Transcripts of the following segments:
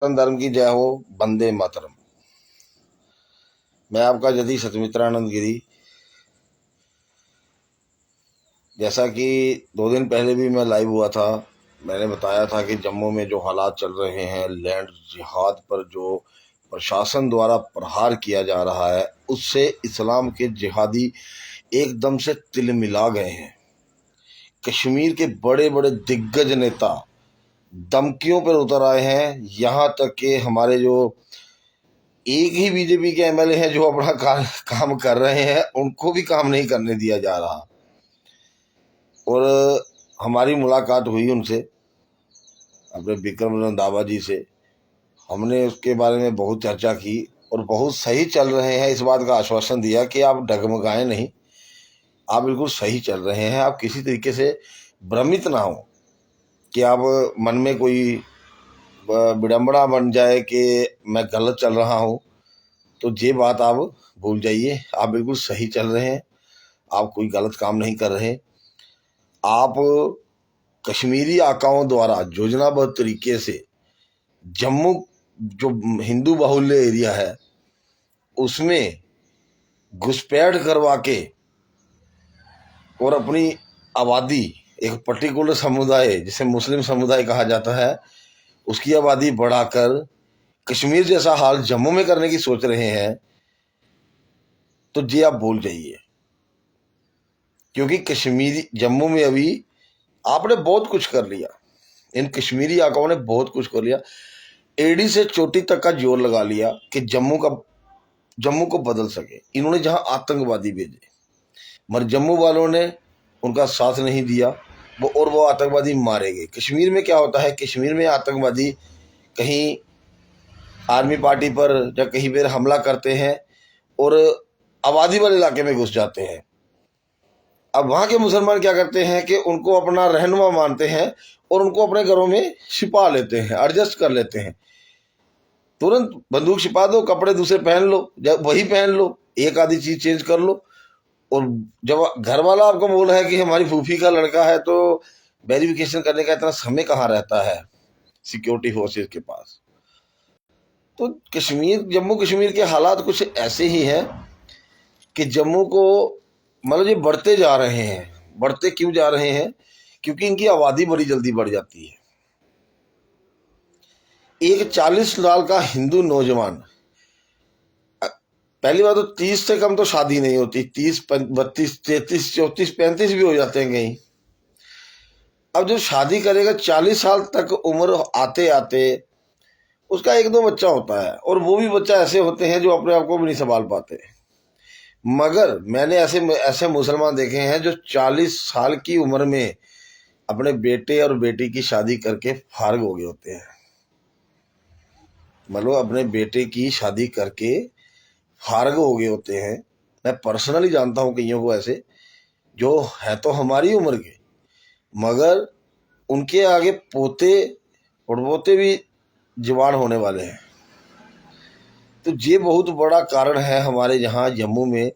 सनातन धर्म की जय हो। वंदे मातरम। मैं आपका जति सतमित्रानंद गिरी। जैसा कि 2 दिन पहले भी मैं लाइव हुआ था, मैंने बताया था कि जम्मू में जो हालात चल रहे हैं, लैंड जिहाद पर जो प्रशासन द्वारा प्रहार किया जा रहा है, उससे इस्लाम के जिहादी एकदम से तिलमिला गए हैं। कश्मीर के बड़े बड़े दिग्गज नेता धमकियों पर उतर आए हैं। यहाँ तक कि हमारे जो एक ही बीजेपी के एमएलए हैं जो अपना काम कर रहे हैं, उनको भी काम नहीं करने दिया जा रहा। और हमारी मुलाकात हुई उनसे, अपने विक्रम रंधावा जी से। हमने उसके बारे में बहुत चर्चा की और बहुत सही चल रहे हैं, इस बात का आश्वासन दिया कि आप डगमगाएं नहीं, आप बिल्कुल सही चल रहे हैं। आप किसी तरीके से भ्रमित ना हो कि आप मन में कोई विडंबना बन जाए कि मैं गलत चल रहा हूँ। तो ये बात आप भूल जाइए, आप बिल्कुल सही चल रहे हैं, आप कोई गलत काम नहीं कर रहे। आप कश्मीरी आकाओं द्वारा योजनाबद्ध तरीके से जम्मू जो हिंदू बाहुल्य एरिया है उसमें घुसपैठ करवा के और अपनी आबादी, एक पर्टिकुलर समुदाय जिसे मुस्लिम समुदाय कहा जाता है, उसकी आबादी बढ़ाकर कश्मीर जैसा हाल जम्मू में करने की सोच रहे हैं, तो ये आप भूल जाइए। क्योंकि कश्मीरी जम्मू में अभी आपने बहुत कुछ कर लिया, इन कश्मीरी आकाओं ने बहुत कुछ कर लिया। एडी से चोटी तक का जोर लगा लिया कि जम्मू को बदल सके। इन्होंने जहां आतंकवादी भेजे, मगर जम्मू वालों ने उनका साथ नहीं दिया, वो आतंकवादी मारे गए। कश्मीर में क्या होता है, कश्मीर में आतंकवादी कहीं आर्मी पार्टी पर या कहीं पर हमला करते हैं और आबादी वाले इलाके में घुस जाते हैं। अब वहां के मुसलमान क्या करते हैं कि उनको अपना रहनुमा मानते हैं और उनको अपने घरों में छिपा लेते हैं, एडजस्ट कर लेते हैं। तुरंत बंदूक छिपा दो, कपड़े दूसरे पहन लो, जब वही पहन लो, एक आधी चीज चेंज कर लो। और जब घर वाला आपको बोल रहा है कि हमारी फूफी का लड़का है, तो वेरिफिकेशन करने का इतना समय कहाँ रहता है सिक्योरिटी फोर्सेस के पास। तो जम्मू कश्मीर के हालात कुछ ऐसे ही हैं कि जम्मू को मतलब ये बढ़ते जा रहे हैं। बढ़ते क्यों जा रहे हैं? क्योंकि इनकी आबादी बड़ी जल्दी बढ़ जाती है। एक 40 साल का हिंदू नौजवान, पहली बात तो 30 से कम तो शादी नहीं होती, 30 32 33 34 35 भी हो जाते हैं कहीं। अब जो शादी करेगा 40 साल तक उम्र आते आते उसका एक दो बच्चा होता है, और वो भी बच्चा ऐसे होते हैं जो अपने आप को भी नहीं संभाल पाते। मगर मैंने ऐसे ऐसे मुसलमान देखे हैं जो 40 साल की उम्र में अपने बेटे और बेटी की शादी करके फारग हो गए होते हैं। मतलब अपने बेटे की शादी करके फारग हो गए होते हैं। मैं पर्सनली जानता हूँ कईयों को ऐसे, जो है तो हमारी उम्र के, मगर उनके आगे पोते और पोते भी जवान होने वाले हैं। तो ये बहुत बड़ा कारण है हमारे यहाँ जम्मू में।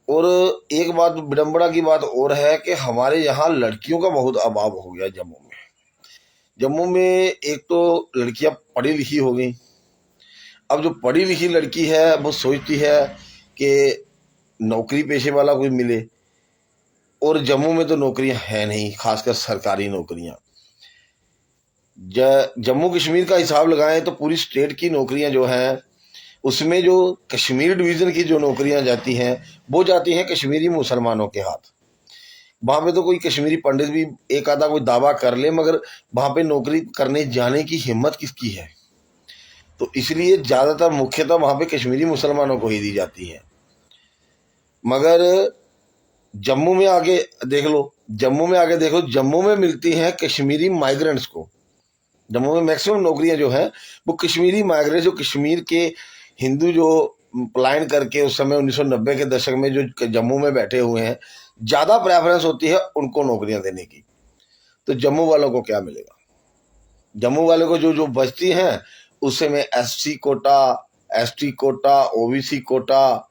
और एक बात, विडंबना की बात और है कि हमारे यहाँ लड़कियों का बहुत अभाव हो गया जम्मू में। जम्मू में एक तो लड़कियां पढ़ी लिखी हो गई। अब जो पढ़ी लिखी लड़की है वो सोचती है कि नौकरी पेशे वाला कोई मिले, और जम्मू में तो नौकरियां हैं नहीं, खासकर सरकारी नौकरियां। जम्मू कश्मीर का हिसाब लगाएं तो पूरी स्टेट की नौकरियां जो हैं, उसमें जो कश्मीर डिवीज़न की जो नौकरियां जाती हैं वो जाती हैं कश्मीरी मुसलमानों के हाथ। वहाँ पे तो कोई कश्मीरी पंडित भी एक आधा कोई दावा कर ले, मगर वहाँ पे नौकरी करने जाने की हिम्मत किसकी है? तो इसलिए ज़्यादातर मुख्यतः वहाँ पे कश्मीरी मुसलमानों को ही दी जाती है। मगर जम्मू में आगे देख लो, जम्मू में मिलती हैं कश्मीरी माइग्रेंट्स को। जम्मू में मैक्सिमम नौकरियां जो हैं वो कश्मीरी माइग्रेंट, जो कश्मीर के हिंदू जो पलायन करके उस समय 1990 के दशक में जो जम्मू में बैठे हुए हैं, ज़्यादा प्रेफरेंस होती है उनको नौकरियां देने की। तो जम्मू वालों को क्या मिलेगा? जम्मू वाले को जो जो बचती हैं उससे में SC quota, ST quota, OBC quota,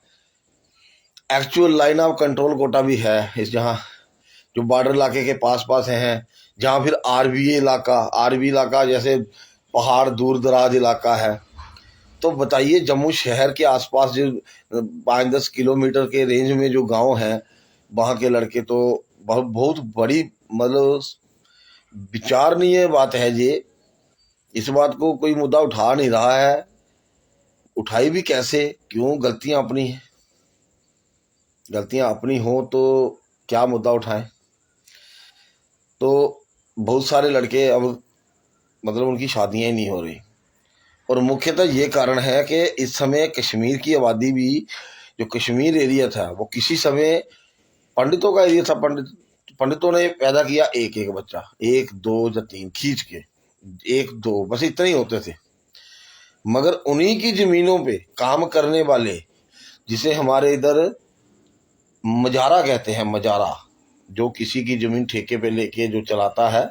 actual line of control quota भी है इस जहाँ जो बॉर्डर इलाके के पास पास हैं, जहाँ फिर आरबी इलाका जैसे पहाड़, दूर दराज इलाका है। तो बताइए, जम्मू शहर के आसपास जो 5-10 किलोमीटर के रेंज में जो गांव हैं, वहाँ के लड़के तो बहुत बहुत बड़ी मतलब विचारणीय बात है ये। इस बात को कोई मुद्दा उठा नहीं रहा है। उठाई भी कैसे, क्यों? गलतियां अपनी हैं। गलतियां अपनी हो तो क्या मुद्दा उठाएं? तो बहुत सारे लड़के अब मतलब उनकी शादियां ही नहीं हो रही। और मुख्यतः ये कारण है कि इस समय कश्मीर की आबादी भी, जो कश्मीर एरिया था, वो किसी समय पंडितों का एरिया था। पंडितों ने पैदा किया एक एक बच्चा, 1 2 या 3 खींच के, 1 2 बस इतने ही होते थे। मगर उन्हीं की जमीनों पे काम करने वाले, जिसे हमारे इधर मजारा कहते हैं, मजारा, जो किसी की जमीन ठेके पे लेके जो चलाता है,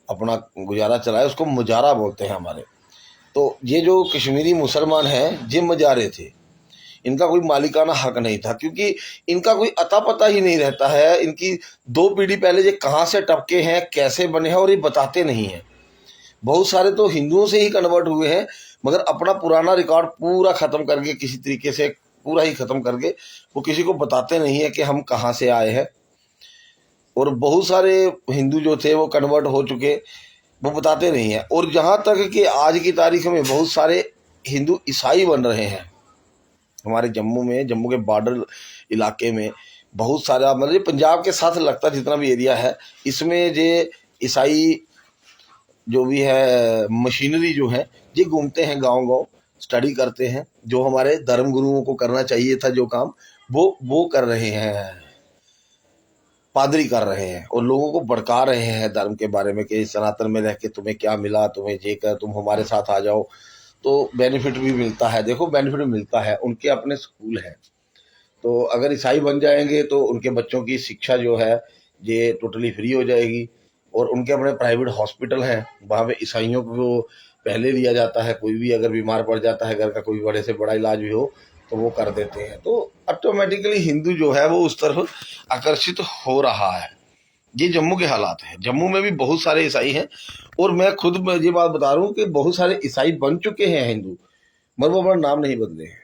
अपना गुजारा चलाए, उसको मजारा बोलते हैं हमारे। तो ये जो कश्मीरी मुसलमान हैं, ये मजारे थे। इनका कोई मालिकाना हक नहीं था, क्योंकि इनका कोई अता पता ही नहीं रहता है। इनकी 2 पीढ़ी पहले ये कहाँ से टपके हैं, कैसे बने हैं, और ये बताते नहीं हैं। बहुत सारे तो हिंदुओं से ही कन्वर्ट हुए हैं, मगर अपना पुराना रिकॉर्ड पूरा ख़त्म करके, किसी तरीके से पूरा ही ख़त्म करके, वो किसी को बताते नहीं है कि हम कहाँ से आए हैं। और बहुत सारे हिंदू जो थे वो कन्वर्ट हो चुके, वो बताते नहीं हैं। और जहाँ तक कि आज की तारीख में बहुत सारे हिंदू ईसाई बन रहे हैं हमारे जम्मू में, जम्मू के बॉर्डर इलाके में बहुत सारा, मतलब पंजाब के साथ लगता जितना भी एरिया है, इसमें ये ईसाई जो भी है मशीनरी जो है, ये घूमते हैं गांव गांव, स्टडी करते हैं। जो हमारे धर्म गुरुओं को करना चाहिए था जो काम, वो कर रहे हैं, पादरी कर रहे हैं, और लोगों को भड़का रहे हैं धर्म के बारे में कि सनातन में रह के तुम्हें क्या मिला, तुम्हें ये कर, तुम हमारे साथ आ जाओ तो बेनिफिट भी मिलता है। देखो, बेनिफिट मिलता है, उनके अपने स्कूल हैं। तो अगर ईसाई बन जाएंगे तो उनके बच्चों की शिक्षा जो है ये टोटली फ्री हो जाएगी। और उनके अपने प्राइवेट हॉस्पिटल हैं, वहाँ पे ईसाइयों को पहले लिया जाता है। कोई भी अगर बीमार पड़ जाता है, घर का कोई बड़े से बड़ा इलाज भी हो तो वो कर देते हैं। तो ऑटोमेटिकली हिंदू जो है वो उस तरफ आकर्षित हो रहा है। ये जम्मू के हालात हैं। जम्मू में भी बहुत सारे ईसाई हैं, और मैं खुद ये बात बता रहा हूँ कि बहुत सारे ईसाई बन चुके हैं हिंदू, मगर वो अपना नाम नहीं बदले हैं।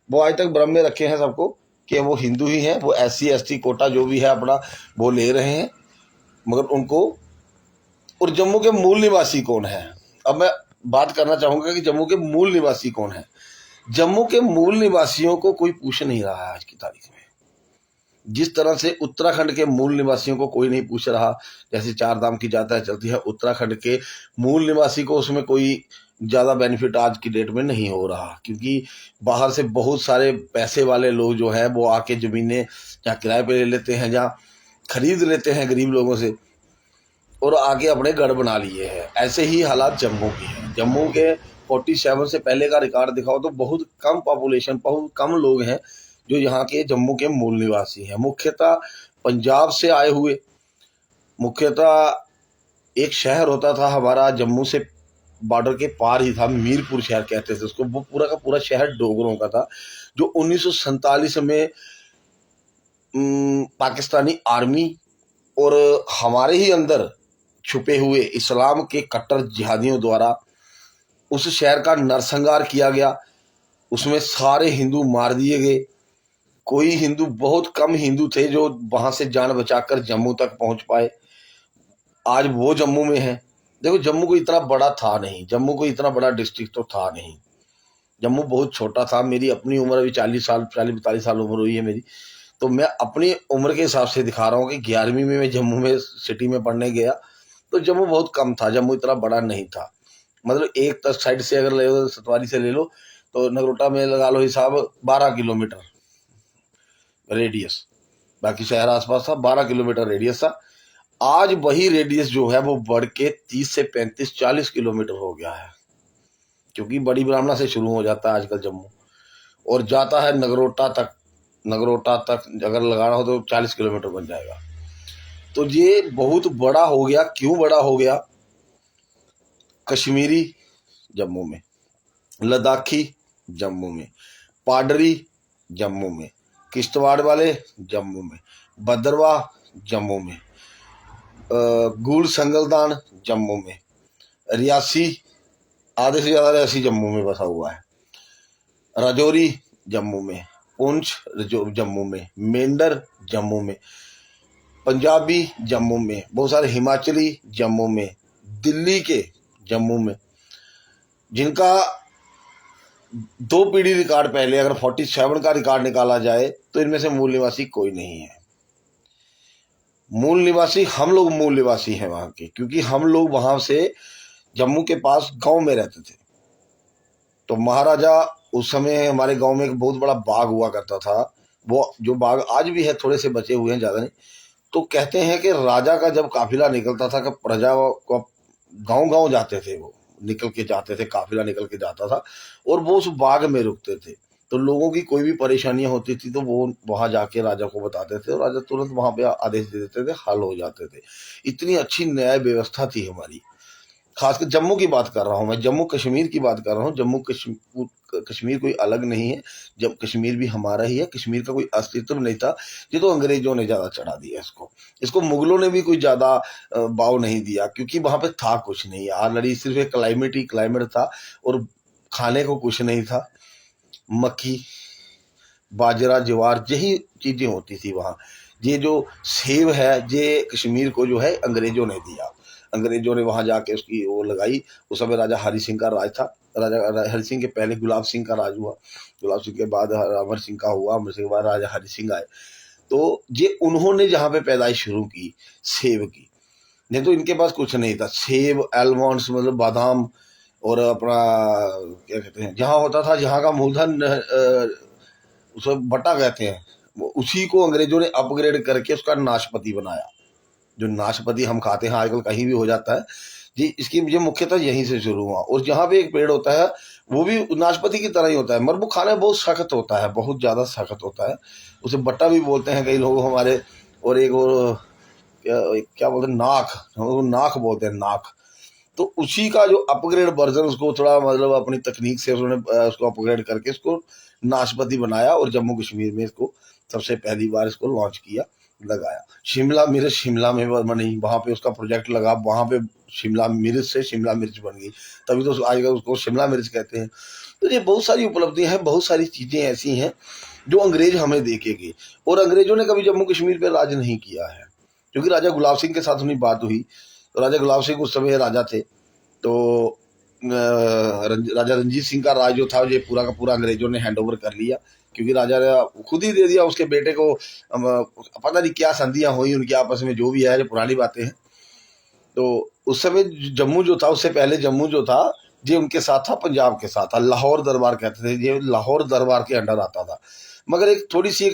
वो आज तक भ्रम में रखे हैं सबको कि वो हिंदू ही हैं। वो SC ST कोटा जो भी है अपना वो ले रहे हैं, मगर उनको। और जम्मू के मूल निवासी कौन है? अब मैं बात करना चाहूँगा कि जम्मू के मूल निवासी कौन है। जम्मू के मूल निवासियों को कोई पूछ नहीं रहा है आज की तारीख में। जिस तरह से उत्तराखंड के मूल निवासियों को कोई नहीं पूछ रहा, जैसे 4 धाम की यात्रा चलती है, उत्तराखंड के मूल निवासी को उसमें कोई ज़्यादा बेनिफिट आज की डेट में नहीं हो रहा, क्योंकि बाहर से बहुत सारे पैसे वाले लोग जो हैं वो आके ज़मीनें या किराए पे ले लेते हैं, या खरीद लेते हैं गरीब लोगों से, और आके अपने गढ़ बना लिए हैं। ऐसे ही हालात जम्मू के हैं। जम्मू के 47 से पहले का रिकॉर्ड दिखाओ तो बहुत कम पॉपुलेशन, बहुत कम लोग हैं जो यहाँ के जम्मू के मूल निवासी हैं। मुख्यतः पंजाब से आए हुए, मुख्यतः एक शहर होता था हमारा जम्मू से बॉर्डर के पार ही था, मीरपुर शहर कहते थे उसको। वो पूरा का पूरा शहर डोगरों का था, जो 1947 में पाकिस्तानी आर्मी और हमारे ही अंदर छुपे हुए इस्लाम के कट्टर जिहादियों द्वारा उस शहर का नरसंहार किया गया। उसमें सारे हिंदू मार दिए गए। कोई हिंदू, बहुत कम हिंदू थे जो वहां से जान बचाकर जम्मू तक पहुंच पाए। आज वो जम्मू में है। देखो, जम्मू को इतना बड़ा था नहीं, जम्मू को इतना बड़ा डिस्ट्रिक्ट तो था नहीं। जम्मू बहुत छोटा था। मेरी अपनी उम्र अभी 40-42 साल उम्र हुई है मेरी, तो मैं अपनी उम्र के हिसाब से दिखा रहा हूँ कि 11वीं में मैं जम्मू में सिटी में पढ़ने गया तो जम्मू बहुत कम था, जम्मू इतना बड़ा नहीं था। मतलब एक तक साइड से अगर ले लो, सतवारी से ले लो तो नगरोटा में लगा लो हिसाब 12 किलोमीटर रेडियस, बाकी शहर आसपास था, 12 किलोमीटर रेडियस था। आज वही रेडियस जो है वो बढ़ के 30 से 35-40 किलोमीटर हो गया है, क्योंकि बड़ी ब्राह्मणा से शुरू हो जाता है आजकल जम्मू और जाता है नगरोटा तक। नगरोटा तक अगर लगाना हो तो 40 किलोमीटर बन जाएगा। तो ये बहुत बड़ा हो गया। क्यों बड़ा हो गया? कश्मीरी जम्मू में, लद्दाखी जम्मू में, पाडरी जम्मू में, किश्तवाड़ वाले जम्मू में, भद्रवाह जम्मू में, गूढ़ संगलदान जम्मू में, रियासी आधे से ज़्यादा रहसी जम्मू में बसा हुआ है। राजौरी जम्मू में, पुंछ जम्मू में, मेंढर जम्मू में, पंजाबी जम्मू में, बहुत सारे हिमाचली जम्मू में, दिल्ली के जम्मू में, जिनका 2 पीढ़ी रिकॉर्ड पहले अगर 47 का रिकॉर्ड निकाला जाए तो इनमें से मूल निवासी कोई नहीं है। मूल निवासी हम लोग मूल निवासी हैं वहां के, क्योंकि हम लोग वहां से जम्मू के पास गांव में रहते थे। तो महाराजा उस समय हमारे गांव में एक बहुत बड़ा बाग हुआ करता था, वो जो बाग आज भी है, थोड़े से बचे हुए हैं, ज़्यादा नहीं। तो कहते हैं कि राजा का जब काफिला निकलता था कि प्रजा को गांव गांव जाते थे, वो निकल के जाते थे, काफिला निकल के जाता था और वो उस बाग में रुकते थे। तो लोगों की कोई भी परेशानियां होती थी तो वो वहां जाके राजा को बताते थे और राजा तुरंत वहां पे आदेश दे देते थे, हल हो जाते थे। इतनी अच्छी न्याय व्यवस्था थी हमारी। खासकर जम्मू की बात कर रहा हूँ मैं, जम्मू कश्मीर की बात कर रहा हूँ। जम्मू कश्मीर कोई अलग नहीं है, जब कश्मीर भी हमारा ही है। कश्मीर का कोई अस्तित्व नहीं था, ये तो अंग्रेजों ने ज्यादा चढ़ा दिया इसको मुगलों ने भी कोई ज्यादा भाव नहीं दिया, क्योंकि वहां पे था कुछ नहीं। ऑलरेडी सिर्फ एक क्लाइमेट था और खाने को कुछ नहीं था। मक्की, बाजरा, ज्वार, यही चीजें होती थी वहाँ। ये जो सेब है, ये कश्मीर को जो है अंग्रेजों ने दिया। अंग्रेजों ने वहां जाके उसकी वो लगाई। उस समय राजा हरि सिंह का राज था। राजा हरि सिंह के पहले गुलाब सिंह का राज हुआ, गुलाब सिंह के बाद अमर सिंह का हुआ, अमर सिंह के बाद राजा हरि सिंह आए। तो ये उन्होंने जहाँ पे पैदाइश शुरू की सेब की, नहीं तो इनके पास कुछ नहीं था। सेब, एलमंड्स मतलब बादाम, और अपना क्या कहते हैं, जहाँ होता था, जहाँ का मूलधन उसे बट्टा कहते हैं, उसी को अंग्रेजों ने अपग्रेड करके उसका नाशपाती बनाया। जो नाशपाती हम खाते हैं आजकल कहीं भी हो जाता है जी, इसकी मुझे मुख्यतः यहीं से शुरू हुआ। और जहाँ पे एक पेड़ होता है वो भी नाशपाती की तरह ही होता है, मगर वो खाने में बहुत सख्त होता है, बहुत ज्यादा सख्त होता है। उसे बट्टा भी बोलते हैं कई लोग हमारे। और एक और क्या बोलते हैं, नाक बोलते हैं, नाक। तो उसी का जो अपग्रेड वर्जन, उसको थोड़ा मतलब अपनी तकनीक से उन्होंने उसको अपग्रेड करके उसको नाशपाती बनाया और जम्मू कश्मीर में इसको सबसे पहली बार इसको लॉन्च किया, लगाया। शिमला मिर्च शिमला में बनी, वहाँ पे उसका प्रोजेक्ट लगा, वहाँ पे शिमला मिर्च से शिमला मिर्च बन गई, तभी तो आजकल उसको शिमला मिर्च कहते हैं। तो ये बहुत सारी उपलब्धियां हैं, बहुत सारी चीजें ऐसी हैं जो अंग्रेज हमें दे के गए। और अंग्रेजों ने कभी जम्मू कश्मीर पे राज नहीं किया है, क्योंकि राजा गुलाब सिंह के साथ उनकी बात हुई। तो राजा गुलाब सिंह उस समय राजा थे, तो राजा रंजीत सिंह का राज जो था ये पूरा का पूरा अंग्रेजों ने हैंड ओवर कर लिया, क्योंकि राजा ने खुद ही दे दिया उसके बेटे को। पता नहीं क्या संधियां हुई उनकी आपस में, जो भी है, जो पुरानी बातें हैं। तो उस समय जम्मू जो था, उससे पहले जम्मू जो था ये उनके साथ था, पंजाब के साथ था। लाहौर दरबार कहते थे, ये लाहौर दरबार के अंडर आता था। मगर एक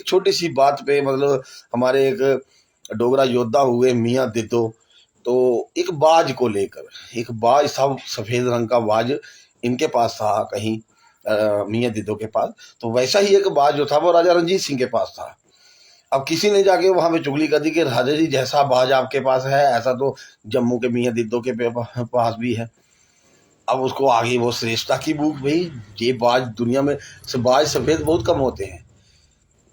छोटी सी बात पे, मतलब हमारे एक डोगरा योद्धा हुए मियाँ दिद्दो, तो एक बाज को लेकर, एक बाज था, सफेद रंग का बाज इनके पास था कहीं, मियाँ दिद्दो के पास। तो वैसा ही एक बाज जो था वो राजा रंजीत सिंह के पास था। अब किसी ने जाके वहां पे चुगली कर दी कि राजा जी जैसा बाज आपके पास है ऐसा तो जम्मू के मियाँ दिद्दो के पास भी है। अब उसको आगे वो श्रेष्ठता की भूख, भाई ये बाज दुनिया में, बाज सफेद बहुत कम होते हैं,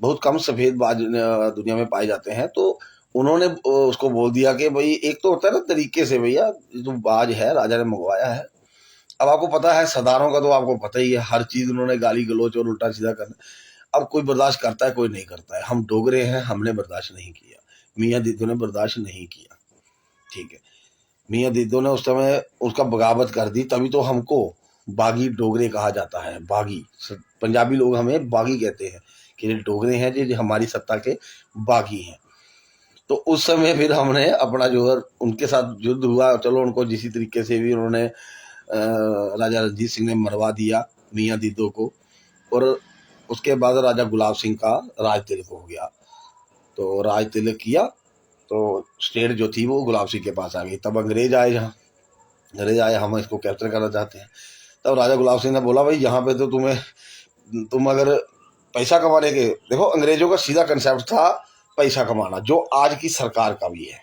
बहुत कम सफेद बाज दुनिया में पाए जाते हैं। तो उन्होंने उसको बोल दिया कि भाई एक तो होता है ना तरीके से, भैया जो बाज है राजा ने मंगवाया है। अब आपको पता है सरदारों का तो आपको पता ही है, हर चीज उन्होंने गाली गलोच और उल्टा सीधा करना। अब कोई बर्दाश्त करता है, कोई नहीं करता है। हम डोगरे हैं, हमने बर्दाश्त नहीं किया, मियाँ दिद्दो ने बर्दाश्त नहीं किया, ठीक है। मियाँ दिद्दो ने उस समय उसका बगावत कर दी, तभी तो हमको बागी डोगरे कहा जाता है। बागी पंजाबी लोग हमें बागी कहते हैं कि ये डोगरे हैं, ये हमारी सत्ता के बागी हैं। तो उस समय फिर हमने अपना जो है उनके साथ युद्ध हुआ। चलो उनको जिस तरीके से भी उन्होंने राजा रंजीत सिंह ने मरवा दिया मियाँ दिद्दो को, और उसके बाद राजा गुलाब सिंह का राज तिलक हो गया। तो राज तिलक किया तो स्टेट जो थी वो गुलाब सिंह के पास आ गई। तब अंग्रेज आए, जहाँ अंग्रेज आए हम इसको कैप्चर करना चाहते हैं। तब राजा गुलाब सिंह ने बोला भाई यहाँ पे तो तुम अगर पैसा कमाने के, देखो अंग्रेजों का सीधा कंसेप्ट था पैसा कमाना, जो आज की सरकार का भी है।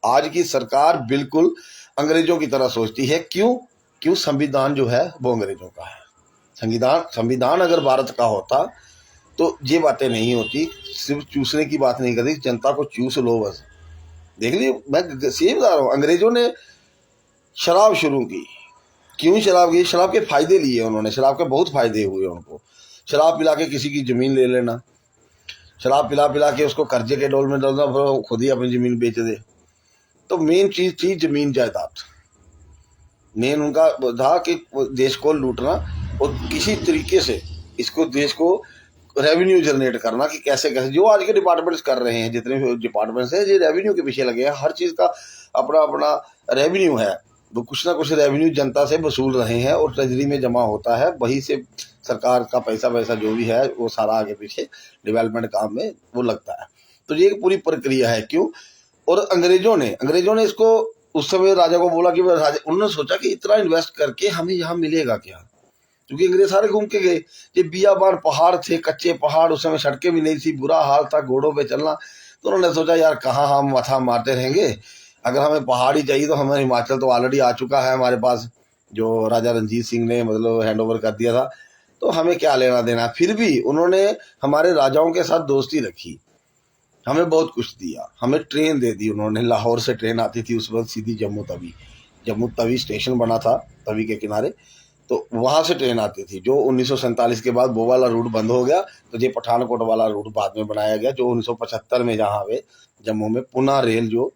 आज की सरकार बिल्कुल अंग्रेजों की तरह सोचती है। क्यों संविधान जो है वो अंग्रेजों का है। संविधान अगर भारत का होता तो ये बातें नहीं होती। सिर्फ चूसने की बात नहीं करती, जनता को चूस लो बस। देख ली, मैं सही बता रहा हूँ, अंग्रेजों ने शराब शुरू की, क्यों शराब की? शराब के फायदे लिए उन्होंने, शराब के बहुत फायदे हुए उनको। शराब पिला के किसी की ज़मीन ले लेना, शराब पिला पिला के उसको कर्जे के डोल में डालना, फिर वो खुद ही अपनी ज़मीन बेच दे। तो मेन चीज़ थी ज़मीन जायदाद। मेन उनका था कि देश को लूटना और किसी तरीके से इसको देश को रेवेन्यू जनरेट करना, कि कैसे कैसे जो आज के डिपार्टमेंट्स कर रहे हैं, जितने भी डिपार्टमेंट्स हैं ये रेवेन्यू के पीछे लगे हैं। हर चीज़ का अपना अपना रेवेन्यू है, वो कुछ ना कुछ रेवेन्यू जनता से वसूल रहे हैं और ट्रेजरी में जमा होता है, वहीं से सरकार का पैसा जो भी है वो सारा आगे पीछे डेवलपमेंट काम में वो लगता है। तो ये एक पूरी प्रक्रिया है। क्यों? और अंग्रेजों ने इसको उस समय राजा को बोला कि राजा, उन्होंने सोचा कि इतना इन्वेस्ट करके हमें यहाँ मिलेगा क्या, क्योंकि अंग्रेज सारे घूम के गए। ये बियाबान पहाड़ थे, कच्चे पहाड़, उस समय सड़कें भी नहीं थी, बुरा हाल था घोड़ों पे चलना। तो उन्होंने सोचा यार कहाँ हम माथा मारते रहेंगे, अगर हमें पहाड़ ही चाहिए तो हमें हिमाचल तो ऑलरेडी आ चुका है हमारे पास, जो राजा रणजीत सिंह ने मतलब हैंड ओवर कर दिया था, तो हमें क्या लेना देना। फिर भी उन्होंने हमारे राजाओं के साथ दोस्ती रखी, हमें बहुत कुछ दिया, हमें ट्रेन दे दी उन्होंने। लाहौर से ट्रेन आती थी उस वक्त सीधी जम्मू तवी स्टेशन बना था तवी के किनारे, तो वहाँ से ट्रेन आती थी। जो 1947 के बाद वो वाला रूट बंद हो गया, तो ये पठानकोट वाला रूट बाद में बनाया गया, जो 1975 में जहाँ पे जम्मू में पुनः रेल जो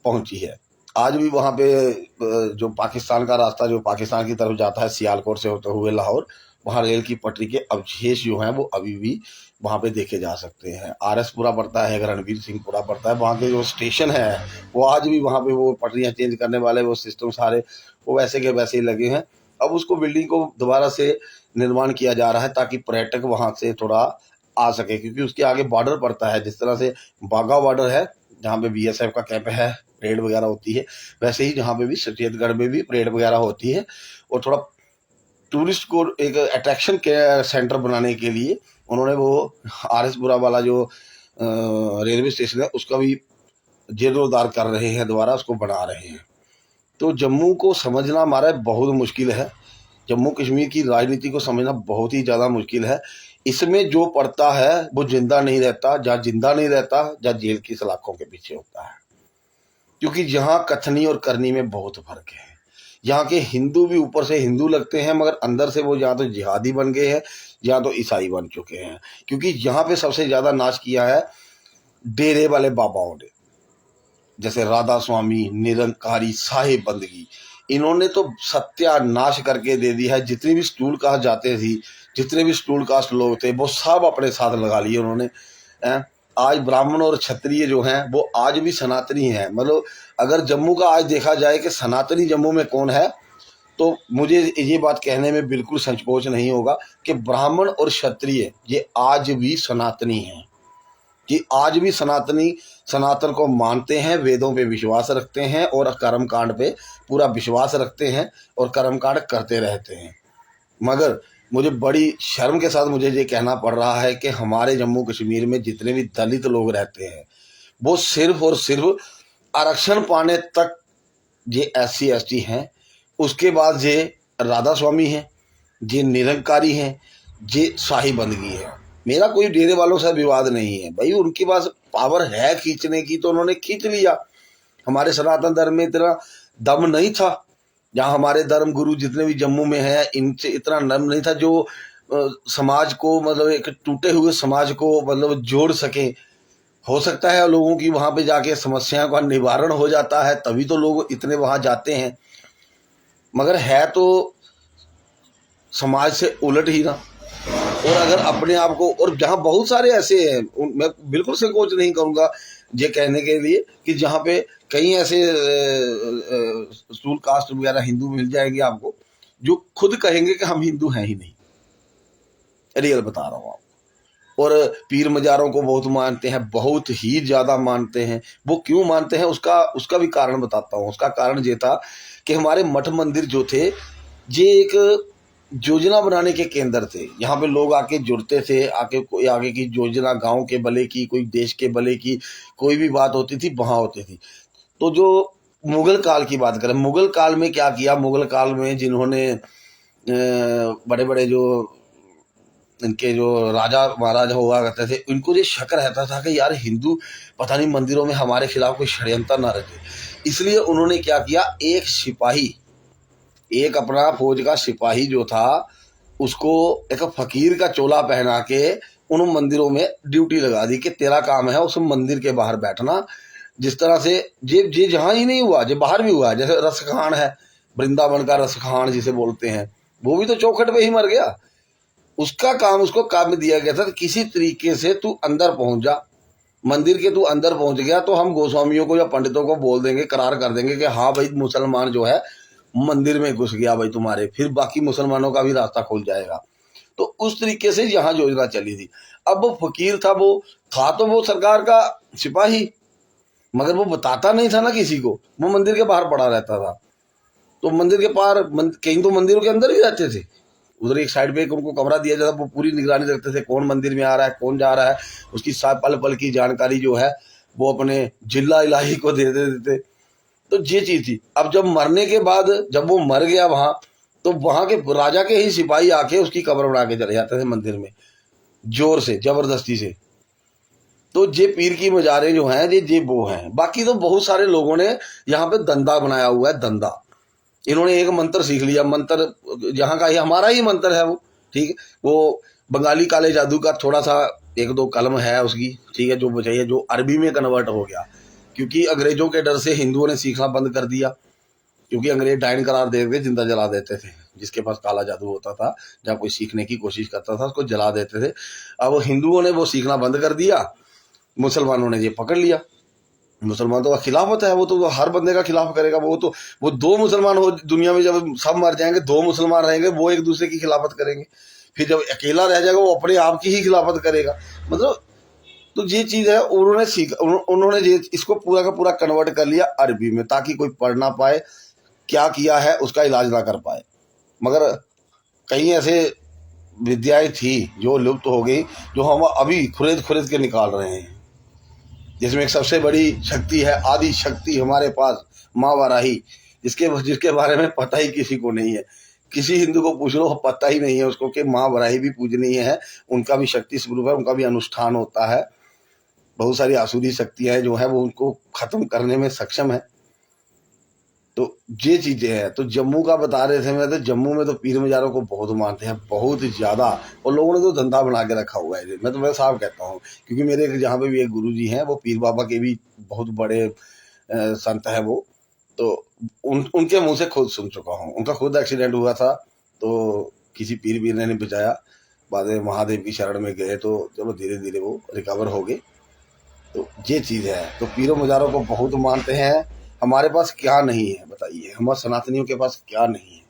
पहुंची है। आज भी वहाँ पे जो पाकिस्तान का रास्ता जो पाकिस्तान की तरफ जाता है सियालकोट से होते हुए लाहौर, वहाँ रेल की पटरी के अवशेष जो हैं वो अभी भी वहाँ पे देखे जा सकते हैं। RS पुरा पड़ता है, रणवीर सिंह पुरा पड़ता है, वहाँ के जो स्टेशन है वो आज भी वहाँ पे वो पटरियाँ चेंज करने वाले वो सिस्टम सारे वो वैसे के वैसे ही लगे हैं। अब उसको बिल्डिंग को दोबारा से निर्माण किया जा रहा है ताकि पर्यटक वहाँ से थोड़ा आ सके, क्योंकि उसके आगे बॉर्डर पड़ता है। जिस तरह से बाघा बॉर्डर है जहाँ पे BSF का कैंप है, परेड वगैरह होती है, वैसे ही जहाँ पे भी सफेदगढ़ में भी परेड वगैरह होती है। और थोड़ा टूरिस्ट को एक अट्रैक्शन के सेंटर बनाने के लिए उन्होंने वो RS पुरा वाला जो रेलवे स्टेशन है उसका भी जीर्णोद्धार कर रहे हैं, दोबारा उसको बना रहे हैं। तो जम्मू को समझना हमारा बहुत मुश्किल है, जम्मू कश्मीर की राजनीति को समझना बहुत ही ज़्यादा मुश्किल है। इसमें जो पढ़ता है वो जिंदा नहीं रहता, जहाँ जिंदा नहीं रहता जहाँ जेल की सलाखों के पीछे होता है, क्योंकि यहाँ कथनी और करनी में बहुत फर्क है। यहाँ के हिंदू भी ऊपर से हिंदू लगते हैं मगर अंदर से वो यहाँ तो जिहादी बन गए हैं, यहाँ तो ईसाई बन चुके हैं। क्योंकि यहाँ पे सबसे ज़्यादा नाश किया है डेरे वाले बाबाओं ने, जैसे राधा स्वामी, निरंकारी, साहिब बंदगी, इन्होंने तो सत्यानाश करके दे दिया है। जितनी भी स्टूल कास्ट जाते थे, जितने भी स्टूल कास्ट लोग थे वो सब अपने साथ लगा लिए उन्होंने। आज ब्राह्मण और क्षत्रिय जो हैं वो आज भी सनातनी हैं। मतलब अगर जम्मू का आज देखा जाए कि सनातनी जम्मू में कौन है, तो मुझे ये बात कहने में बिल्कुल संकोच नहीं होगा कि ब्राह्मण और क्षत्रिय ये आज भी सनातनी हैं, कि आज भी सनातन को मानते हैं, वेदों पे विश्वास रखते हैं और कर्मकांड पे पूरा विश्वास रखते हैं और कर्मकांड करते रहते हैं। मगर मुझे बड़ी शर्म के साथ मुझे ये कहना पड़ रहा है कि हमारे जम्मू कश्मीर में जितने भी दलित लोग रहते हैं वो सिर्फ और सिर्फ आरक्षण पाने तक ये SC ST हैं। उसके बाद ये राधा स्वामी हैं, ये निरंकारी हैं, ये शाही बंदगी है। मेरा कोई डेरे वालों से विवाद नहीं है भाई, उनके पास पावर है खींचने की तो उन्होंने खींच लिया। हमारे सनातन धर्म में इतना दम नहीं था, जहाँ हमारे धर्म गुरु जितने भी जम्मू में हैं इनसे इतना दम नहीं था जो समाज को मतलब एक टूटे हुए समाज को मतलब जोड़ सके। हो सकता है लोगों की वहाँ पे जाके समस्याओं का निवारण हो जाता है, तभी तो लोग इतने वहाँ जाते हैं, मगर है तो समाज से उलट ही ना। और अगर अपने आप को, और जहाँ बहुत सारे ऐसे हैं, मैं बिल्कुल संकोच नहीं करूँगा ये कहने के लिए कि जहाँ पे कई ऐसे स्टूल कास्ट वगैरह हिंदू मिल जाएंगे आपको जो खुद कहेंगे कि हम हिंदू हैं ही नहीं, रियल बता रहा हूँ आपको। और पीर मजारों को बहुत मानते हैं, बहुत ही ज़्यादा मानते हैं। वो क्यों मानते हैं उसका भी कारण बताता हूँ। उसका कारण ये था कि हमारे मठ मंदिर जो थे ये एक योजना बनाने के केंद्र थे। यहाँ पे लोग आके जुड़ते थे, आके कोई आगे की योजना, गांव के भले की, कोई देश के भले की, कोई भी बात होती थी वहाँ होती थी। तो जो मुगल काल की बात करें, मुगल काल में क्या किया, मुगल काल में जिन्होंने बड़े बड़े जो इनके जो राजा महाराजा हुआ करते थे, इनको ये शक रहता था कि यार हिंदू पता नहीं मंदिरों में हमारे खिलाफ कोई षड्यंत्र ना रचे। इसलिए उन्होंने क्या किया, एक एक अपना फौज का सिपाही जो था उसको एक फकीर का चोला पहना के उन मंदिरों में ड्यूटी लगा दी कि तेरा काम है उस मंदिर के बाहर बैठना। जिस तरह से ये जहाँ ही नहीं हुआ, ये बाहर भी हुआ है। जैसे रसखान है, वृंदावन का रसखान जिसे बोलते हैं, वो भी तो चौखट पे ही मर गया। उसका काम उसको काम दिया गया था किसी तरीके से तू अंदर पहुंच जा, मंदिर के तू अंदर पहुंच गया तो हम गोस्वामियों को या पंडितों को बोल देंगे, करार कर देंगे कि हाँ भाई मुसलमान जो है मंदिर में घुस गया भाई तुम्हारे, फिर बाकी मुसलमानों का भी रास्ता खुल जाएगा। तो उस तरीके से यहाँ योजना चली थी। अब वो फकीर था, वो था तो वो सरकार का सिपाही, मगर वो बताता नहीं था ना किसी को, वो मंदिर के बाहर पड़ा रहता था। तो मंदिर के पार कहीं तो मंदिरों के अंदर ही रहते थे, उधर एक साइड पे उनको कमरा दिया जाता, वो पूरी निगरानी रखते थे कौन मंदिर में आ रहा है कौन जा रहा है, उसकी पल पल की जानकारी जो है वो अपने जिला इलाही को दे देते। तो ये चीज थी। अब जब मरने के बाद जब वो मर गया वहां, तो वहां के राजा के ही सिपाही आके उसकी कब्र बना के चले जाते थे मंदिर में, जोर से जबरदस्ती से। तो ये पीर की मजारे जो हैं ये वो हैं। बाकी तो बहुत सारे लोगों ने यहाँ पे धंधा बनाया हुआ है, धंधा। इन्होंने एक मंत्र सीख लिया, मंत्र यहाँ का ही हमारा ही मंत्र है वो, ठीक है। वो बंगाली काले जादू का थोड़ा सा एक दो कलम है उसकी, ठीक है, जो बचाइए, जो अरबी में कन्वर्ट हो गया, क्योंकि अंग्रेजों के डर से हिंदुओं ने सीखना बंद कर दिया। क्योंकि अंग्रेज डायन करार देते थे, जिंदा जला देते थे, जिसके पास काला जादू होता था, जब कोई सीखने की कोशिश करता था उसको जला देते थे। अब हिंदुओं ने वो सीखना बंद कर दिया, मुसलमानों ने ये पकड़ लिया। मुसलमान तो खिलाफत है, वो तो हर बंदे का खिलाफ करेगा। वो दो मुसलमान हो दुनिया में, जब सब मर जाएंगे दो मुसलमान रहेंगे, वो एक दूसरे की खिलाफत करेंगे। फिर जब अकेला रह जाएगा वो अपने आप की ही खिलाफत करेगा। मतलब तो ये चीज है, उन्होंने सीखा, उन्होंने ये इसको पूरा का पूरा कन्वर्ट कर लिया अरबी में, ताकि कोई पढ़ ना पाए, क्या किया है उसका इलाज ना कर पाए। मगर कई ऐसे विद्याएं थी जो लुप्त हो गई, जो हम अभी खुरेद खुरेद के निकाल रहे हैं। जिसमें एक सबसे बड़ी शक्ति है, आदि शक्ति हमारे पास, माँ वाराही, जिसके बारे में पता ही किसी को नहीं है। किसी हिंदू को पूछ लो पता ही नहीं है उसको कि माँ वाराही भी पूजनीय है, उनका भी शक्ति स्वरूप है, उनका भी अनुष्ठान होता है। बहुत सारी आसुरी शक्तियां जो है वो उनको खत्म करने में सक्षम है। तो ये चीजें हैं। तो जम्मू का बता रहे थे मैं, तो जम्मू में तो पीर मजारों को बहुत मानते हैं, बहुत ज्यादा। और लोगों ने तो धंधा बना के रखा हुआ है। मैं साफ कहता हूँ, क्योंकि मेरे जहाँ पे भी एक गुरुजी हैं, वो पीर बाबा के भी बहुत बड़े संत है वो। तो उनके मुंह से खुद सुन चुका हूँ। उनका खुद एक्सीडेंट हुआ था, तो किसी पीर ने नहीं बचाया, बाद में महादेव की शरण में गए, तो चलो धीरे धीरे वो रिकवर हो गए। तो ये चीज है। तो पीरों मजारों को बहुत मानते हैं। हमारे पास क्या नहीं है बताइए, हमारे सनातनियों के पास क्या नहीं है?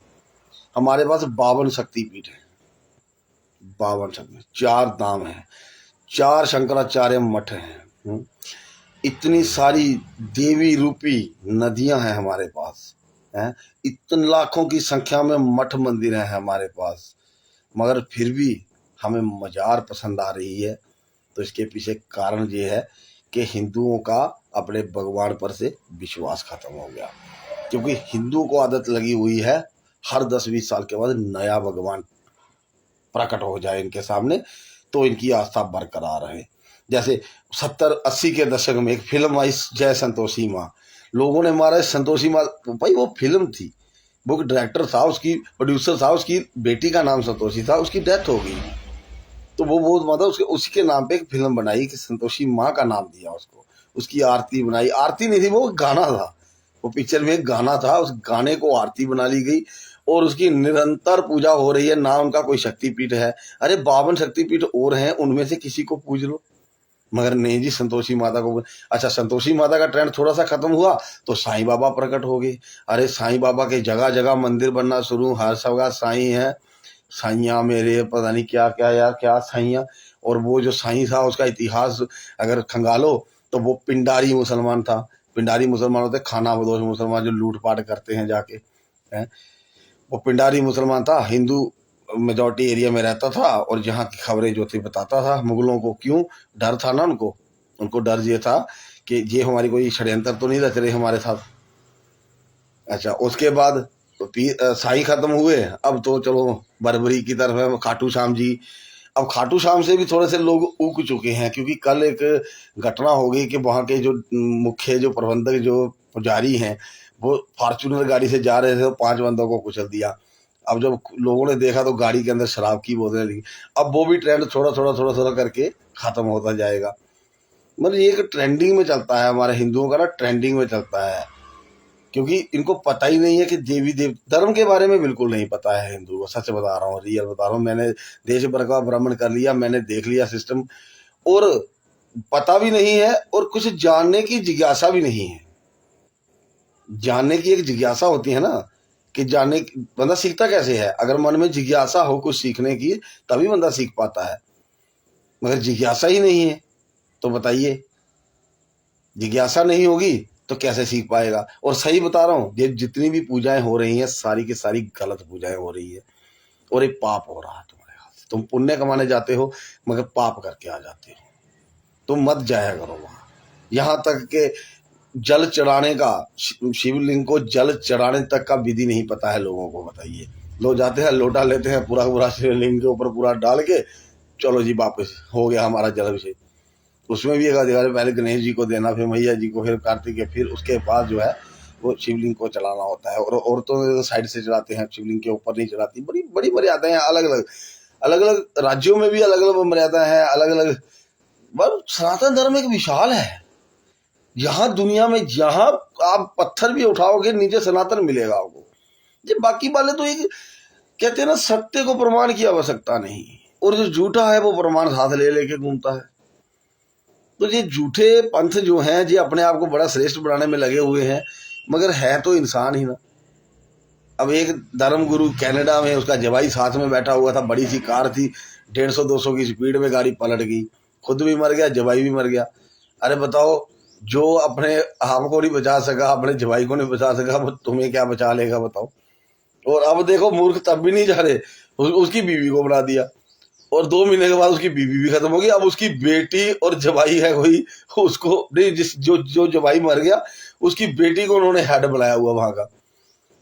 हमारे पास 52 शक्तिपीठ है, 52 शक्ति, 4 धाम है, 4 शंकराचार्य मठ हैं, इतनी सारी देवी रूपी नदियां हैं हमारे पास, हैं इतने लाखों की संख्या में मठ मंदिर हैं हमारे पास। मगर फिर भी हमें मजार पसंद आ रही है। तो इसके पीछे कारण ये है कि हिंदुओं का अपने भगवान पर से विश्वास खत्म हो गया। क्योंकि हिंदुओं को आदत लगी हुई है हर 10-20 साल के बाद नया भगवान प्रकट हो जाए इनके सामने, तो इनकी आस्था बरकरार रहे। जैसे 70-80 के दशक में एक फिल्म आई, जय संतोषी माँ। लोगों ने मारा संतोषी माँ, भाई वो फिल्म थी, वो डायरेक्टर था, उसकी प्रोड्यूसर था, उसकी बेटी का नाम संतोषी था, उसकी डेथ हो गई। तो वो बहुत मतलब उसी के नाम पे एक फिल्म बनाई कि संतोषी माँ का नाम दिया उसको, उसकी आरती बनाई। आरती नहीं थी, वो गाना था, वो पिक्चर में एक गाना था, उस गाने को आरती बना ली गई और उसकी निरंतर पूजा हो रही है। ना उनका कोई शक्तिपीठ है। अरे 52 शक्तिपीठ और हैं, उनमें से किसी को पूज लो। मगर नहीं जी, संतोषी माता को। अच्छा, संतोषी माता का ट्रेंड थोड़ा सा खत्म हुआ तो साईं बाबा प्रकट हो गए। अरे साईं बाबा के जगह जगह मंदिर बनना शुरू, हर जगह साईं है, साइया मेरे पता नहीं क्या क्या यार, क्या साइया। और वो जो साईं था उसका इतिहास अगर खंगालो तो वो पिंडारी मुसलमान था। पिंडारी मुसलमान होते खाना बदोश मुसलमान, जो लूटपाट करते हैं जाके, हैं, वो पिंडारी मुसलमान था। हिंदू मेजॉरिटी एरिया में रहता था और यहाँ की खबरें जो थी बताता था मुगलों को। क्यों डर था ना उनको डर ये था कि ये हमारी कोई षड्यंत्र तो नहीं रच रहे हमारे साथ। अच्छा, उसके बाद तो साई खत्म हुए, अब तो चलो बरबरी की तरफ है खाटू श्याम जी। अब खाटू श्याम से भी थोड़े से लोग उग चुके हैं, क्योंकि कल एक घटना हो गई कि वहाँ के जो मुख्य जो प्रबंधक जो पुजारी हैं वो फॉर्च्यूनर गाड़ी से जा रहे थे तो 5 बंदों को कुचल दिया। अब जब लोगों ने देखा तो गाड़ी के अंदर शराब की बोतलें लगी। अब वो भी ट्रेंड थोड़ा थोड़ा थोड़ा थोड़ा करके खत्म होता जाएगा। मतलब ये एक ट्रेंडिंग में चलता है, हमारे हिंदुओं का ना ट्रेंडिंग में चलता है, क्योंकि इनको पता ही नहीं है कि देवी देव धर्म के बारे में बिल्कुल नहीं पता है हिंदू को। सच बता रहा हूँ, रियल बता रहा हूँ। मैंने देश भर का भ्रमण कर लिया, मैंने देख लिया सिस्टम, और पता भी नहीं है और कुछ जानने की जिज्ञासा भी नहीं है। जानने की एक जिज्ञासा होती है ना, कि जानने बंदा सीखता कैसे है? अगर मन में जिज्ञासा हो कुछ सीखने की तभी बंदा सीख पाता है, मगर जिज्ञासा ही नहीं है तो बताइए, जिज्ञासा नहीं होगी तो कैसे सीख पाएगा? और सही बता रहा हूँ, ये जितनी भी पूजाएं हो रही हैं सारी की सारी गलत पूजाएं हो रही है, और एक पाप हो रहा है तुम्हारे हाथ से। तुम पुण्य कमाने जाते हो मगर पाप करके आ जाते हो। तुम मत जाया करो वहां। यहाँ तक के जल चढ़ाने का, शिवलिंग को जल चढ़ाने तक का विधि नहीं पता है लोगों को। बताइए, लोग जाते हैं, लोटा लेते हैं, पूरा पूरा शिवलिंग के ऊपर पूरा डाल के चलो जी वापस हो गया हमारा जल अभिषेक। उसमें भी एक अधिकार पहले गणेश जी को देना, फिर मैया जी को, फिर कार्तिक के, फिर उसके बाद जो है वो शिवलिंग को चलाना होता है। और औरतों साइड से चलाते हैं, शिवलिंग के ऊपर नहीं चलाती। बड़ी बड़ी मर्यादाएं हैं, अलग अलग राज्यों में भी अलग अलग मर्यादा है, अलग अलग। बस सनातन धर्म एक विशाल है। यहाँ दुनिया में जहाँ आप पत्थर भी उठाओगे नीचे सनातन मिलेगा आपको। ये बाकी वाले तो एक कहते हैं ना, सत्य को प्रमाण की आवश्यकता नहीं, और जो झूठा है वो प्रमाण साथ ले लेके घूमता है। तो ये झूठे पंथ जो हैं ये अपने आप को बड़ा श्रेष्ठ बनाने में लगे हुए हैं, मगर है तो इंसान ही ना। अब एक धर्म गुरु कनाडा में, उसका जवाई साथ में बैठा हुआ था, बड़ी सी कार थी, 150-200 की स्पीड में गाड़ी पलट गई, खुद भी मर गया, जवाई भी मर गया। अरे बताओ, जो अपने आप को नहीं बचा सका, अपने जवाई को नहीं बचा सका, वो तुम्हें क्या बचा लेगा बताओ। और अब देखो, मूर्ख तब भी नहीं जा रहे, उसकी बीवी को बना दिया, और 2 महीने के बाद उसकी बीवी भी खत्म हो गई। अब उसकी बेटी और जवाई है कोई, उसको नहीं, जिस जो जवाई मर गया उसकी बेटी को उन्होंने हेड बनाया हुआ वहां का।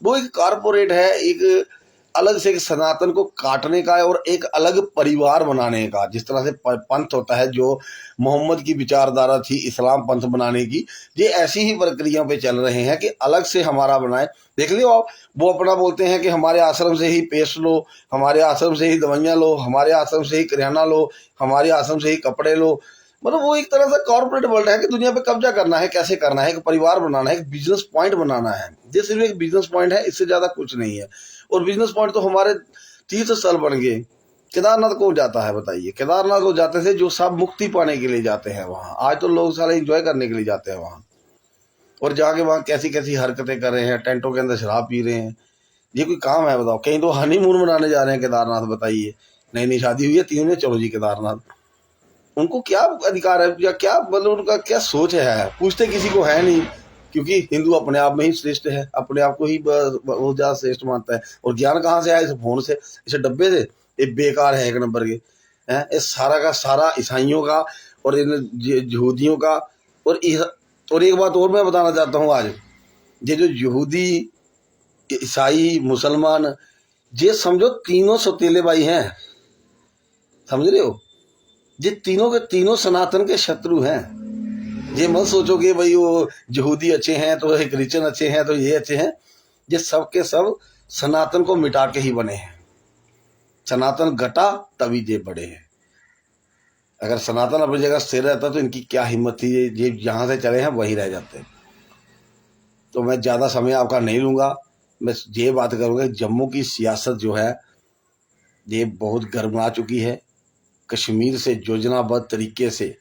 वो एक कारपोरेट है, एक अलग से एक सनातन को काटने का है, और एक अलग परिवार बनाने का। जिस तरह से पंथ होता है, जो मोहम्मद की विचारधारा थी इस्लाम पंथ बनाने की, ये ऐसी ही प्रक्रिया पे चल रहे हैं कि अलग से हमारा बनाए। देख लियो आप, वो अपना बोलते हैं कि हमारे आश्रम से ही पेस्ट लो, हमारे आश्रम से ही दवाइयाँ लो, हमारे आश्रम से ही किराना लो, हमारे आश्रम से ही कपड़े लो। मतलब वो एक तरह से कॉर्पोरेट वर्ल्ड है कि दुनिया पे कब्जा करना है, कैसे करना है, एक परिवार बनाना है, एक बिजनेस पॉइंट बनाना है। ये सिर्फ एक बिजनेस पॉइंट है, इससे ज्यादा कुछ नहीं है। और बिजनेस पॉइंट तो हमारे तीर्थ स्थल बन गए। केदारनाथ को जाता है, बताइए, केदारनाथ को जाते थे जो सब मुक्ति पाने के लिए जाते हैं वहां। आज तो लोग सारे एंजॉय करने के लिए जाते हैं वहां, और जाके वहां कैसी कैसी हरकतें कर रहे हैं, टेंटों के अंदर शराब पी रहे हैं। ये कोई काम है बताओ? कहीं तो हनीमून मनाने जा रहे हैं केदारनाथ, बताइए, नई नई शादी हुई है, 3 में चलो जी केदारनाथ। उनको क्या अधिकार है, या क्या मतलब उनका क्या सोच है? पूछते किसी को है नहीं, क्योंकि हिंदू अपने आप में ही श्रेष्ठ है, अपने आप को ही बहुत ज्यादा श्रेष्ठ मानता है। और ज्ञान कहाँ से आया? इस फोन से, इस डब्बे से। ये बेकार है एक नंबर के हैं, ये सारा का सारा ईसाइयों का और इन यहूदियों का। और एक बात और मैं बताना चाहता हूँ आज, ये जो यहूदी, ईसाई, मुसलमान, ये समझो तीनों सौतेले भाई हैं, समझ रहे हो? ये तीनों के तीनों सनातन के शत्रु हैं। ये मत सोचो कि भाई वो यहूदी अच्छे हैं तो एक क्रिश्चियन अच्छे हैं तो ये अच्छे हैं। ये सब के सब सनातन को मिटा के ही बने हैं। सनातन घटा तभी ये बड़े हैं। अगर सनातन अपनी जगह स्थिर रहता तो इनकी क्या हिम्मत थी, ये जहां से चले हैं वहीं रह जाते। तो मैं ज्यादा समय आपका नहीं लूंगा, मैं ये बात करूंगा, जम्मू की सियासत जो है ये बहुत गर्मा चुकी है। कश्मीर से योजनाबद्ध तरीके से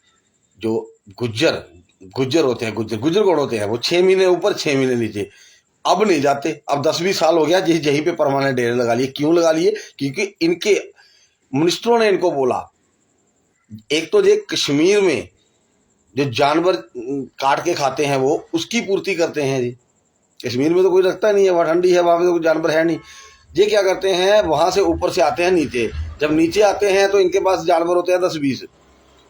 जो गुज्जर होते हैं, गुज्जर कौन होते हैं? वो 6 महीने ऊपर 6 महीने नीचे, अब नहीं जाते। अब 10-20 साल हो गया यहीं पे परमानेंट डेरे लगा लिए। क्यों लगा लिए? क्योंकि इनके मिनिस्टरों ने इनको बोला, एक तो ये कश्मीर में जो जानवर काट के खाते हैं वो उसकी पूर्ति करते हैं। जी कश्मीर में तो कोई रखता नहीं है, वहाँ ठंडी है, वहाँ पे तो कोई जानवर है नहीं। ये क्या करते हैं, वहां से ऊपर से आते हैं नीचे। जब नीचे आते हैं तो इनके पास जानवर होते हैं 10-20,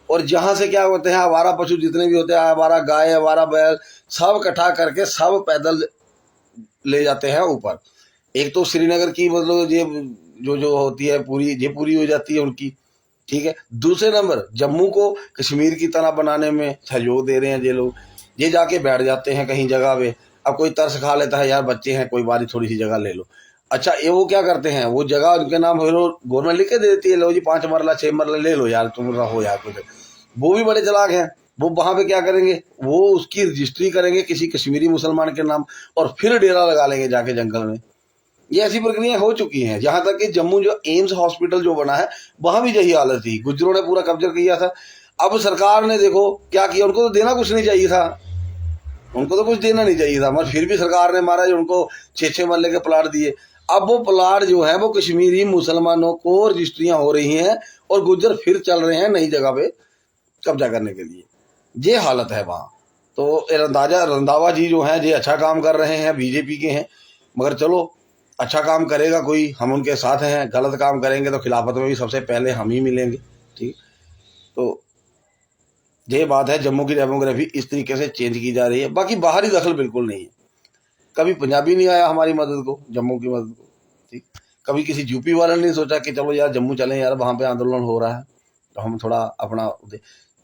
और जहां से क्या होते हैं, आवारा पशु जितने भी होते हैं, आवारा गाय, आवारा बैल, सब इकट्ठा करके सब पैदल ले जाते हैं ऊपर। एक तो श्रीनगर की मतलब ये जो होती है पूरी हो जाती है उनकी, ठीक है। दूसरे नंबर जम्मू को कश्मीर की तरह बनाने में सहयोग दे रहे हैं ये लोग। ये जाके बैठ जाते हैं कहीं जगह पे, अब कोई तरस खा लेता है, यार बच्चे हैं, कोई बारी थोड़ी सी जगह ले लो। अच्छा, ये वो क्या करते हैं, वो जगह उनके नाम गवर्नमेंट लिख के दे देती है, लो जी 5 मरला 6 मरला ले लो यार, तुम रहो यार कुछ। वो भी बड़े चालाक हैं, वो वहां पे क्या करेंगे, वो उसकी रजिस्ट्री करेंगे किसी कश्मीरी मुसलमान के नाम और फिर डेरा लगा लेंगे जाके जंगल में। ये ऐसी प्रक्रिया हो चुकी हैं। यहाँ तक कि जम्मू जो एम्स हॉस्पिटल जो बना है, वहां भी यही हालत थी, गुज्जरों ने पूरा कब्जा किया था। अब सरकार ने देखो क्या किया, उनको तो देना कुछ नहीं चाहिए था, उनको तो कुछ देना नहीं चाहिए था, मगर फिर भी सरकार ने महाराज उनको 6-6 मरले के प्लाट दिए। अब वो प्लाट जो है वो कश्मीरी मुसलमानों को रजिस्ट्रियां हो रही हैं और गुज्जर फिर चल रहे हैं नई जगह पे कब्जा करने के लिए। ये हालत है वहाँ। तो रंधावा जी जो हैं ये अच्छा काम कर रहे हैं, बीजेपी के हैं, मगर चलो अच्छा काम करेगा कोई, हम उनके साथ हैं। गलत काम करेंगे तो खिलाफत में भी सबसे पहले हम ही मिलेंगे। ठीक, तो ये बात है। जम्मू की डेमोग्राफी इस तरीके से चेंज की जा रही है। बाकी बाहरी दखल बिल्कुल नहीं है। कभी पंजाबी नहीं आया हमारी मदद को, जम्मू की मदद को। ठीक, कभी किसी यूपी वाले ने नहीं सोचा कि चलो यार जम्मू चलें यार, वहाँ पे आंदोलन हो रहा है तो हम थोड़ा अपना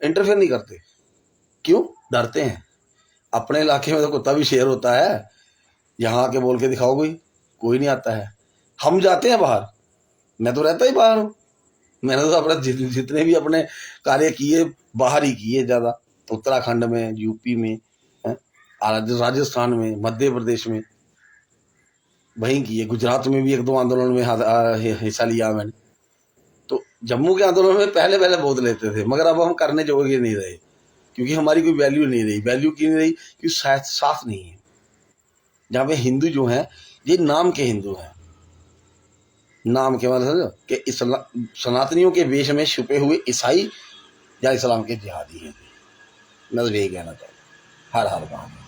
इंटरफेयर नहीं करते। क्यों? डरते हैं। अपने इलाके में तो कुत्ता भी शेर होता है, यहाँ आके बोल के दिखाओ कोई नहीं आता है। हम जाते हैं बाहर, मैं तो रहता ही बाहर हूँ, मैंने तो अपने जितने भी अपने कार्य किए बाहर ही किए ज़्यादा, उत्तराखंड में, यूपी में, राजस्थान में, मध्य प्रदेश में वहीं किए, गुजरात में भी 1-2 आंदोलन में हिस्सा लिया मैंने। तो जम्मू के आंदोलन में पहले बहुत लेते थे, मगर अब हम करने जोगे नहीं रहे, क्योंकि हमारी कोई वैल्यू नहीं रही। वैल्यू क्यों नहीं रही? क्योंकि शायद साथ नहीं है। जहाँ पे हिंदू जो हैं ये नाम के हिंदू हैं, नाम के मतलब कि सनातनियों के वेश में छुपे हुए ईसाई या इस्लाम के जिहादी हैं। मैं तो यही कहना चाहूँगा। हर हाल में।